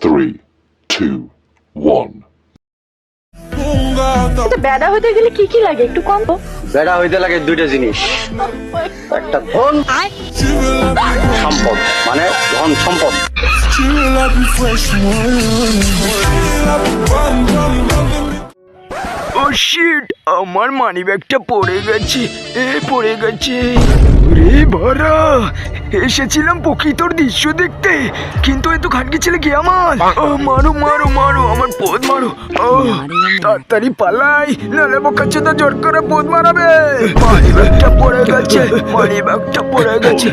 3, 2, 1. বেড়া হইতে গেলে কি কি লাগে একটু কম তো। বেড়া হইতে লাগে দুইটা জিনিস, একটা ধন, সম্পদ, মানে ধন সম্পদ। ও শিট, আমার মানি ব্যাগটা পড়ে গেছে, পড়ে গেছে রে ভরা। এসেছিলাম প্রকৃতর দৃশ্য দেখতে, কিন্তু এ তো খানকি ছেলে কি আমার। মারো মারো মারো, আমার পদ মারো। তাড়াতাড়ি পালাই, নালে বোকাচোদা জোর করে পদ মারাবে। মানি ব্যাগটা পড়ে গেছে, মানি ব্যাগটা পড়ে গেছে,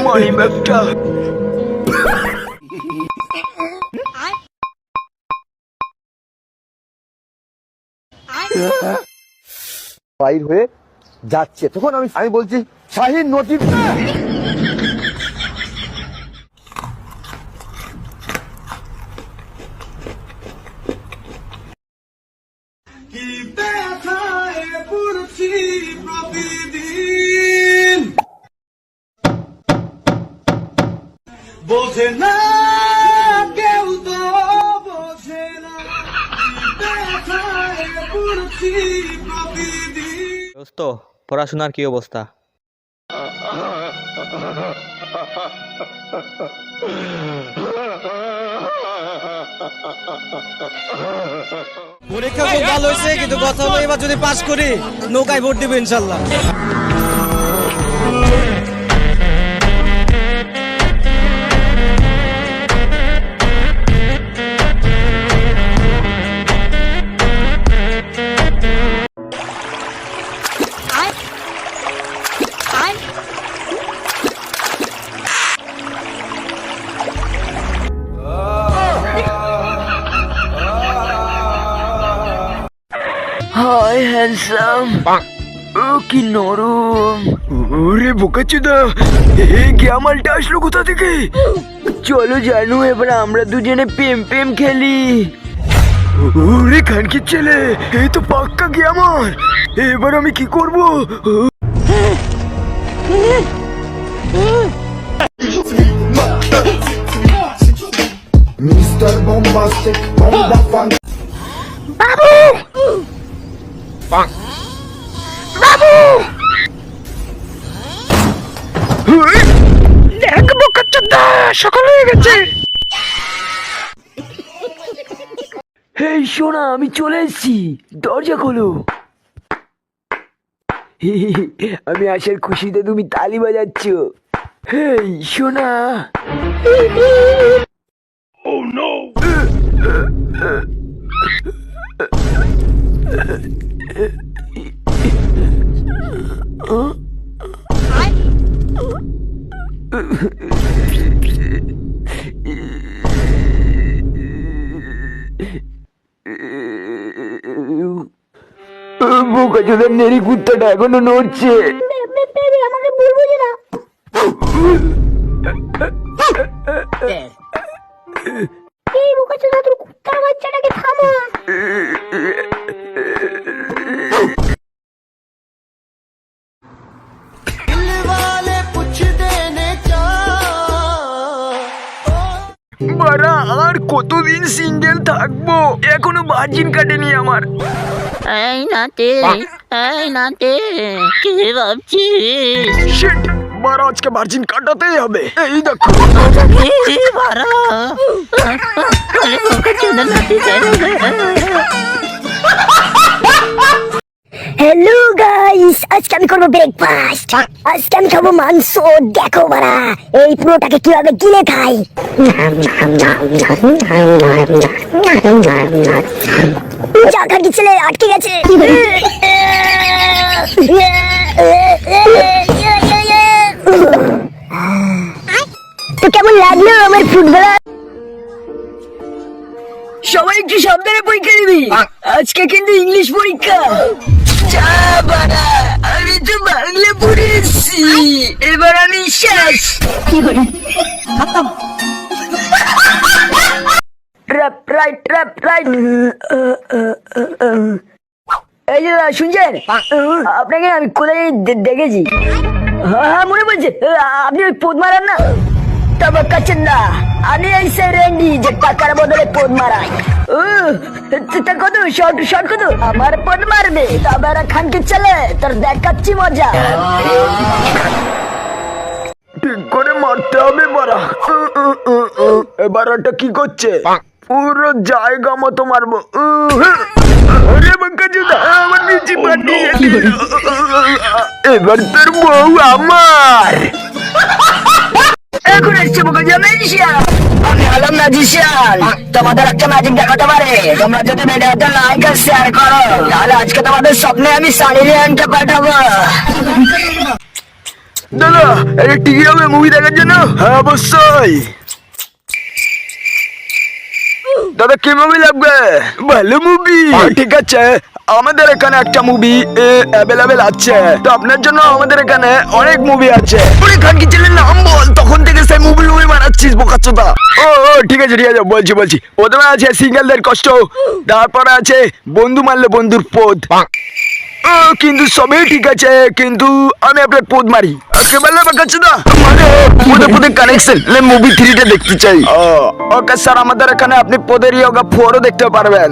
মানি ব্যাগটা। বাইর হয়ে যাচ্ছে, তখন আমি বলছি শাহিন নদী। বোঝে না কেউ, তো বোঝে না দোস্ত, পড়াশোনার কি অবস্থা? পরীক্ষা খুব ভালো হয়েছে, কিন্তু কথা হলো এবার যদি পাস করি নৌকায় ভোট দিবে ইনশাল্লাহ। হাই হ্যান্ডসাম, ও কি নরম। ওরে বোকাচোদা, এই গ্যামালটা আসলো কোথা থেকে? চলো জানু, এবার আমরা দুজনে প্রেম প্রেম খেলি। ওরে খানকির ছেলে, এই তো পাক্কা গ্যামাল। এবার আমি কি করব? মিস্টার বম্বাস্টিক বম্বা ফান। বাবু বাবু, দেখ বোকাচোদা, সকাল হয়ে গেছে। এই সোনা, আমি চলে এসেছি, দরজা খোলো। আমি আসার খুশিতে তুমি তালি বাজাচ্ছ। হেই সোনা। Oh no! বোকাচোদার নেড়ি কুত্তাটা এখনো নড়ছে। আমাকে ভুল বুঝে না। এই বোকাচোদা, তোর কুত্তার বাচ্চাটাকে থামা। বারা, আর কতদিন সিঙ্গেল থাকবো? এখনো ভার্জিন কাটেনি আমার। এই নাতে, এই নাতে, কি ভাবছিস? শিট, বারা আজকে ভার্জিন কাটাতেই হবে। এই দেখো, কি বারা, আরে বোকাচোদা নাতি চাই। হ্যালো গাইস, আজকে আমি করবো ব্রেকফাস্ট। আজকে আমি খাবো মাংস। দেখো বাড়া, এই পুরোটাকে কিভাবে গিলে খাই। চাকার কি ছেলে আটকে গেছে। তো কেমন লাগলো আমার ফুটবল? সবাই একটু সাবধানে পরীক্ষা দিবি, আজকে কিন্তু ইংলিশ পরীক্ষা। আমি তো বাংলা পড়ে এসছি, এবার আমি শেষ। Right right right. এই যে শুনছেন, আপনাকে আমি কোথায় দেখেছি। হ্যাঁ মনে পড়ছে, আপনি ওই পোদ মারান না। মোটা বোকা চিন্তা আমি এসে রেন্ডি যে টাকার বদলে পোদ মারাই তা কত শর্ট শর্ট কত আমার পোদ মারবে তবে খানকে চলে তোর দেখাচ্ছি মজা ঠিক করে মারতে হবে বাড়া এবার ওটা কি করছে পুরো জায়গা মতো মারবো ওরে বাঙ্কা জুদা আমার নিচে পাঠিয়ে দিল এবার তোর বউ আমার এখন এসছে বোকা ম্যাজিশিয়ান আমি হলাম ম্যাজিশিয়ান তোমাদের একটা ম্যাজিক দেখাতে পারে তোমরা যদি ভিডিওটা লাইক আর শেয়ার করো তাহলে আজকে তোমাদের স্বপ্নে আমি সানি লিওনকে পাঠাবো দাদা এটা টিভি হবে মুভি দেখার জন্য হ্যাঁ অবশ্যই দাদা কি মুভি লাগবে ভালো মুভি ঠিক আছে আমাদের এখানে একটা মুভি অ্যাভেলেবেল আছে তো আপনার জন্য আমাদের এখানে অনেক মুভি আছে ওরে খানকি ছেলের নাম বল তখন থেকে সেই মুভি বানাচ্ছিস বোকাচোদা ও ঠিক আছে বলছি প্রথমে আছে সিঙ্গেলদের কষ্ট তারপরে আছে বন্ধু মারলে বন্ধুর পদ কিন্তু সবই ঠিক আছে কিন্তু আমি আপনার পদ মারি আজকে বললে বাকাচ্ছোদা মানে পদে কানেকশন মুভি 3টা দেখতে চাই ওকে স্যার আমাদের এখানে আপনি পদের ইয়োগা 4ও দেখতে পারবেন